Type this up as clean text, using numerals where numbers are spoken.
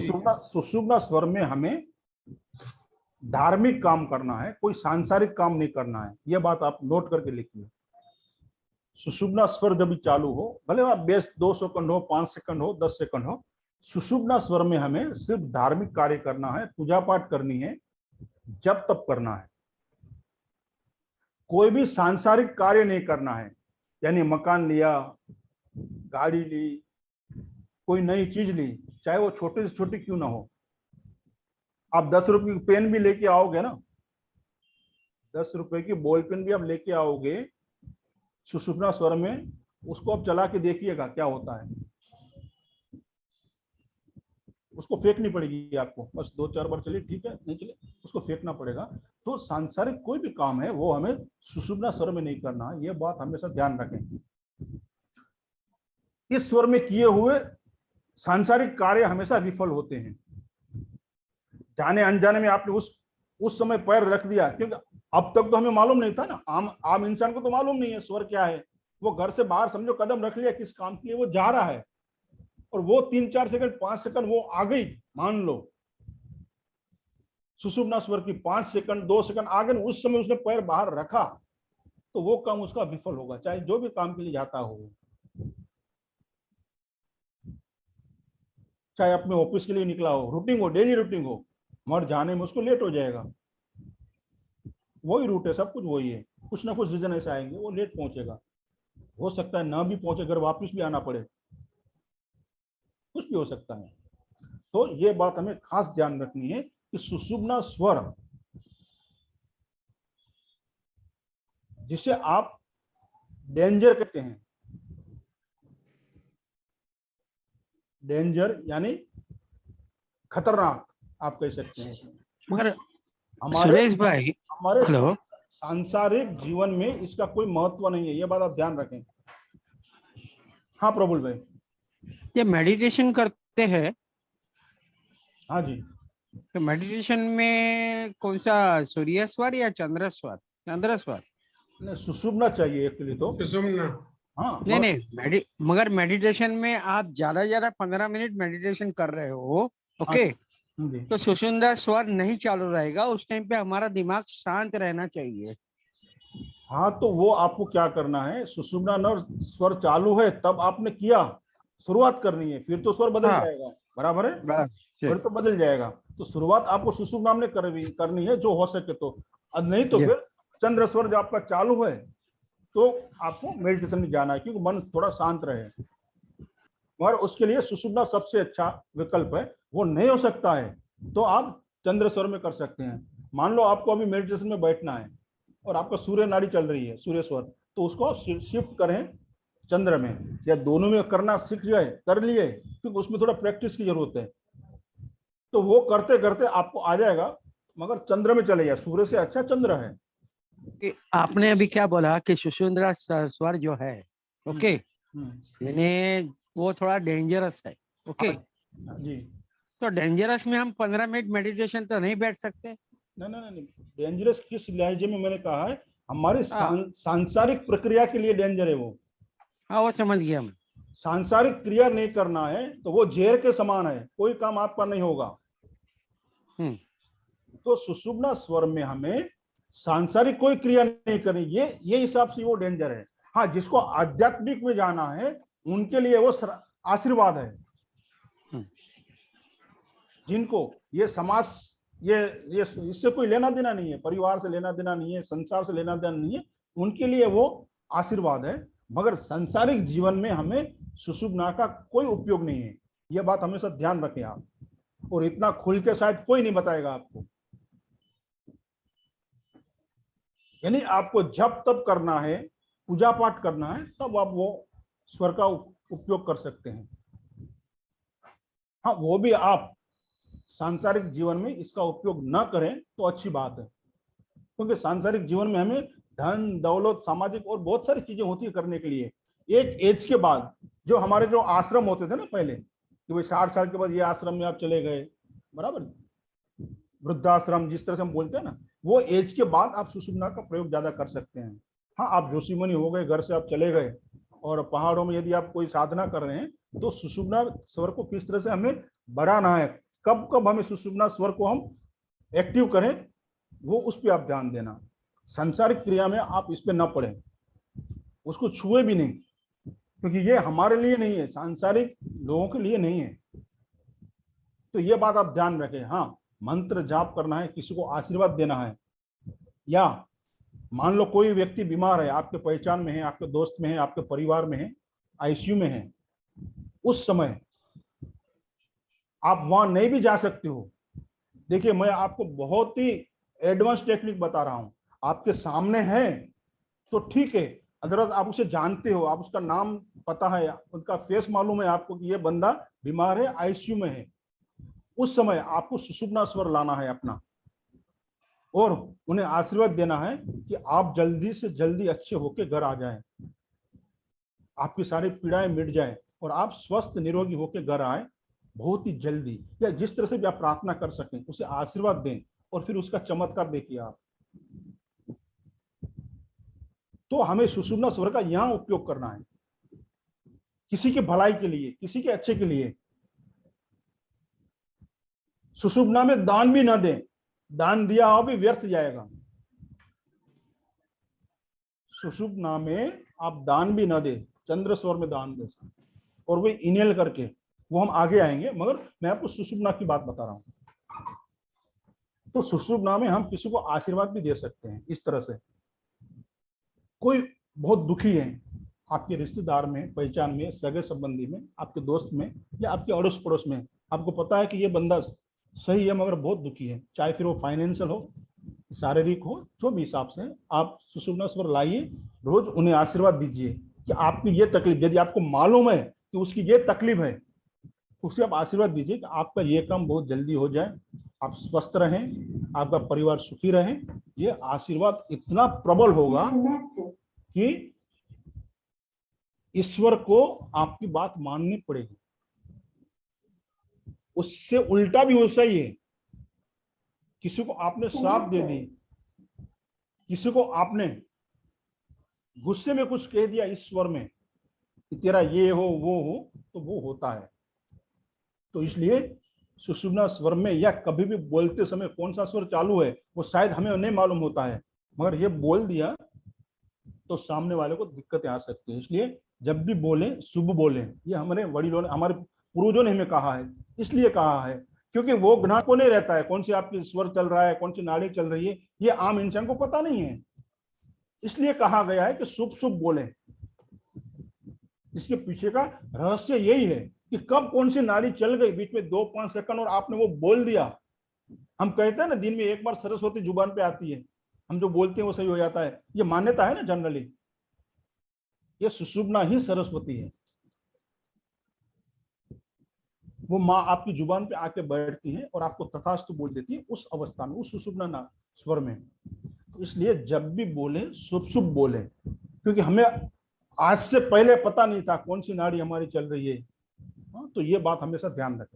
सुषुम्ना स्वर में हमें धार्मिक काम करना है, कोई सांसारिक काम नहीं करना है। यह बात आप नोट करके लिखिए। सुषुम्ना स्वर जब भी चालू हो, भले आप बेस 2 सेकंड हो, 5 सेकंड हो, 10 सेकंड हो, सुषुम्ना स्वर में हमें सिर्फ धार्मिक कार्य करना है, पूजा पाठ करनी है, जब तब करना है। कोई भी सांसारिक कार्य नहीं करना है, यानी मकान लिया, गाड़ी ली, कोई नई चीज ली, चाहे वो छोटी से छोटी क्यों ना हो। आप 10 रुपए की पेन भी लेके आओगे ना, 10 रुपए की बॉल पेन भी आप लेके आओगे सुषुम्ना स्वर में, उसको आप चला के देखिएगा क्या होता है। उसको फेंकनी पड़ेगी आपको, बस 2-4 बार चले, ठीक है, नहीं चले उसको फेंकना पड़ेगा। तो सांसारिक कोई भी काम है वो हमें सुषुम्ना स्वर में नहीं करना है, ये बात हमेशा ध्यान रखें। इस स्वर में किए हुए सांसारिक कार्य हमेशा विफल होते हैं। जाने अनजाने में आपने उस समय पैर रख दिया, क्योंकि अब तक तो हमें मालूम नहीं था ना, आम इंसान को तो मालूम नहीं है स्वर क्या है। वो घर से बाहर समझो कदम रख लिया, किस काम के लिए वो जा रहा है, और वो 3-4 सेकंड 5 सेकंड वो आ गई, मान लो सुषुम्ना स्वर की 5 सेकंड 2 सेकंड आ गए, उस समय उसने पैर बाहर रखा, तो वो काम उसका विफल होगा, चाहे जो भी काम के लिए जाता हो, चाहे अपने ऑफिस के लिए निकला हो, रूटीन हो, डेली रूटीन हो, मर जाने में उसको लेट हो जाएगा। वही रूट है, सब कुछ वही है, कुछ ना कुछ रीजन ऐसे आएंगे, वो लेट पहुंचेगा। हो सकता है ना भी पहुंचे, घर वापस भी आना पड़े, कुछ भी हो सकता है। तो ये बात हमें खास ध्यान रखनी है कि सुषुम्ना स्वर जिसे आप डेंजर कहते हैं, डेंजर यानी खतरनाक आप कह सकते हैं, मगर हमारे सुरेश भाई, हमारे हेलो, सांसारिक जीवन में इसका कोई महत्व नहीं है, ये बात आप ध्यान रखें। हाँ प्रबुल भाई। ये मेडिटेशन करते हैं, हाँ जी। तो मेडिटेशन में कौन सा, सूर्य स्वर या चंद्र स्वर? चंद्र स्वर नहीं, सुषुम्ना चाहिए एक्चुअली तो। सुषुम्ना। हाँ नहीं, मगर मेडिटेशन में आप ज्यादा 15 मिनट मेडिटेशन कर रहे हो, ओके, जी। तो सुषुम्ना स्वर नहीं चालू रहेगा, उस टाइम पे हमारा दिमाग शांत रहना चाहिए। हाँ तो वो आपको क्या करना है, सुषुम्ना स्वर चालू है तब आपने किया, शुरुआत करनी है, फिर तो स्वर बदल हाँ, जाएगा, बराबर है, बस, फिर तो बदल जाएगा। तो शुरुआत आपको सुषुम्ना में करनी है जो हो सके तो, अब नहीं तो फिर चंद्र स्वर जो आपका चालू है तो आपको मेडिटेशन में जाना है, क्योंकि मन थोड़ा शांत रहे। मगर उसके लिए सुषुम्ना सबसे अच्छा विकल्प है। वो नहीं हो सकता है तो आप चंद्र स्वर में कर सकते हैं। मान लो आपको अभी मेडिटेशन में बैठना है और आपका सूर्य नाड़ी चल रही है, सूर्य स्वर, तो उसको शिफ्ट करें चंद्र में, या दोनों में करना सीख जाए, कर लिए, क्योंकि उसमें थोड़ा प्रैक्टिस की जरूरत है। तो वो करते करते आपको आ जाएगा, मगर चंद्र में चले जाए, सूर्य से अच्छा चंद्र है। आपने अभी क्या बोला कि सुषुम्ना स्वर जो है, ओके, यानी वो थोड़ा डेंजरस है, ओके, जी। तो डेंजरस में हम 15 मिनट मेडिटेशन तो नहीं बैठ सकते? नहीं, डेंजरस किस लहजे में मैंने कहा है, हमारी हाँ, सांसारिक प्रक्रिया के लिए डेंजर है वो। हाँ, वो समझ गया मैं। सांसारिक क्रिया नहीं करना है तो वो जहर के समान है, कोई काम आपका नहीं होगा। तो सुषुम्ना स्वर में हमें सांसारिक कोई क्रिया नहीं करनी, ये हिसाब से वो डेंजर है। हाँ, जिसको आध्यात्मिक में जाना है उनके लिए वो आशीर्वाद है। जिनको ये समाज ये इससे कोई लेना देना नहीं है, परिवार से लेना देना नहीं है, संसार से लेना देना नहीं है, उनके लिए वो आशीर्वाद है। मगर सांसारिक जीवन में हमें सुषुम्ना का कोई उपयोग नहीं है, यह बात हमेशा ध्यान रखें आप, और इतना खुल के शायद कोई नहीं बताएगा आपको। यानी आपको जब तब करना है, पूजा पाठ करना है, तब आप वो स्वर का उपयोग कर सकते हैं। हाँ, वो भी आप सांसारिक जीवन में इसका उपयोग न करें तो अच्छी बात है, क्योंकि सांसारिक जीवन में हमें धन दौलत सामाजिक और बहुत सारी चीजें होती है करने के लिए। एक एज के बाद जो हमारे जो आश्रम होते थे ना पहले, कि भाई 60 साल के बाद ये आश्रम में आप चले गए, बराबर, वृद्धाश्रम जिस तरह से हम बोलते हैं ना, वो एज के बाद आप सुषुम्ना का प्रयोग ज्यादा कर सकते हैं। हाँ, आप जोशी मुनि हो गए, घर से आप चले गए और पहाड़ों में यदि आप कोई साधना कर रहे हैं, तो सुषुम्ना स्वर को किस तरह से हमें बढ़ाना है, कब कब हमें सुषुम्ना स्वर को हम एक्टिव करें, वो उस पर आप ध्यान देना। सांसारिक क्रिया में आप इस पे ना पड़े, उसको छुए भी नहीं, क्योंकि ये हमारे लिए नहीं है, सांसारिक लोगों के लिए नहीं है। तो ये बात आप ध्यान रखें। हाँ, मंत्र जाप करना है, किसी को आशीर्वाद देना है, या मान लो कोई व्यक्ति बीमार है, आपके पहचान में है, आपके दोस्त में है, आपके परिवार में है, आईसीयू में है, उस समय आप वहां नहीं भी जा सकते हो। देखिए, मैं आपको बहुत ही एडवांस टेक्निक बता रहा हूं। आपके सामने है तो ठीक है, अदरवाइज आप उसे जानते हो, आप उसका नाम पता है, उनका फेस मालूम है आपको कि ये बंदा बीमार है, आईसीयू में है, उस समय आपको सुषुम्ना स्वर लाना है अपना, और उन्हें आशीर्वाद देना है कि आप जल्दी से जल्दी अच्छे होके घर आ जाएं, आपकी सारी पीड़ाएं मिट जाएं और आप स्वस्थ निरोगी होके घर आए बहुत ही जल्दी। या जिस तरह से भी आप प्रार्थना कर सकें, उसे आशीर्वाद दें और फिर उसका चमत्कार देखिए आप। तो हमें सुषुम्ना स्वर का यहां उपयोग करना है, किसी की भलाई के लिए, किसी के अच्छे के लिए। सुषुम्ना में दान भी ना दें, दान दिया हो भी व्यर्थ जाएगा। सुषुम्ना में आप दान भी ना दें, चंद्र स्वर में दान दे, और वो इनहेल करके, वो हम आगे आएंगे, मगर मैं आपको सुषुम्ना की बात बता रहा हूं। तो सुषुम्ना में हम किसी को आशीर्वाद भी दे सकते हैं इस तरह से। कोई बहुत दुखी है, आपके रिश्तेदार में, पहचान में, सगे संबंधी में, आपके दोस्त में, या आपके अड़ोस पड़ोस में, आपको पता है कि ये बंदा सही है मगर बहुत दुखी है, चाहे फिर वो फाइनेंशियल हो, शारीरिक हो, जो भी हिसाब से, आप सुषुम्ना स्वर लाइए, रोज उन्हें आशीर्वाद दीजिए कि आपकी ये तकलीफ, यदि आपको मालूम है कि उसकी ये तकलीफ है, उसे आप आशीर्वाद दीजिए कि आपका ये काम बहुत जल्दी हो जाए, आप स्वस्थ रहें, आपका परिवार सुखी रहे। ये आशीर्वाद इतना प्रबल होगा कि ईश्वर को आपकी बात माननी पड़ेगी। उससे उल्टा भी हो सही है, किसी को आपने श्राप दे दी, किसी को आपने गुस्से में कुछ कह दिया ईश्वर में कि तेरा ये हो वो हो, तो वो होता है। तो इसलिए सुषुम्ना स्वर में, या कभी भी बोलते समय कौन सा स्वर चालू है वो शायद हमें नहीं मालूम होता है, मगर ये बोल दिया तो सामने वाले को दिक्कतें आ सकती है। इसलिए जब भी बोले शुभ बोले, ये हमारे वडीलों ने, हमारे पूर्वजों ने हमें कहा है। इसलिए कहा है क्योंकि वो ज्ञान को नहीं रहता है, कौन सी आपकी स्वर चल रहा है, कौन सी नाड़ी चल रही है, ये आम इंसान को पता नहीं है। इसलिए कहा गया है कि शुभ शुभ बोले। इसके पीछे का रहस्य यही है कि कब कौन सी नाड़ी चल गई बीच में 2-5 सेकंड और आपने वो बोल दिया। हम कहते हैं ना, दिन में एक बार सरस्वती जुबान पे आती है, हम जो बोलते हैं वो सही हो जाता है, ये मान्यता है ना जनरली। ये सुषुम्ना ही सरस्वती है, वो माँ आपकी जुबान पे आके बैठती है और आपको तथास्तु बोल देती है उस अवस्था में, उस सुषुम्ना स्वर में। तो इसलिए जब भी बोले शुभ शुभ बोले, क्योंकि हमें आज से पहले पता नहीं था कौन सी नाड़ी हमारी चल रही है। तो ये बात हमेशा ध्यान रखें।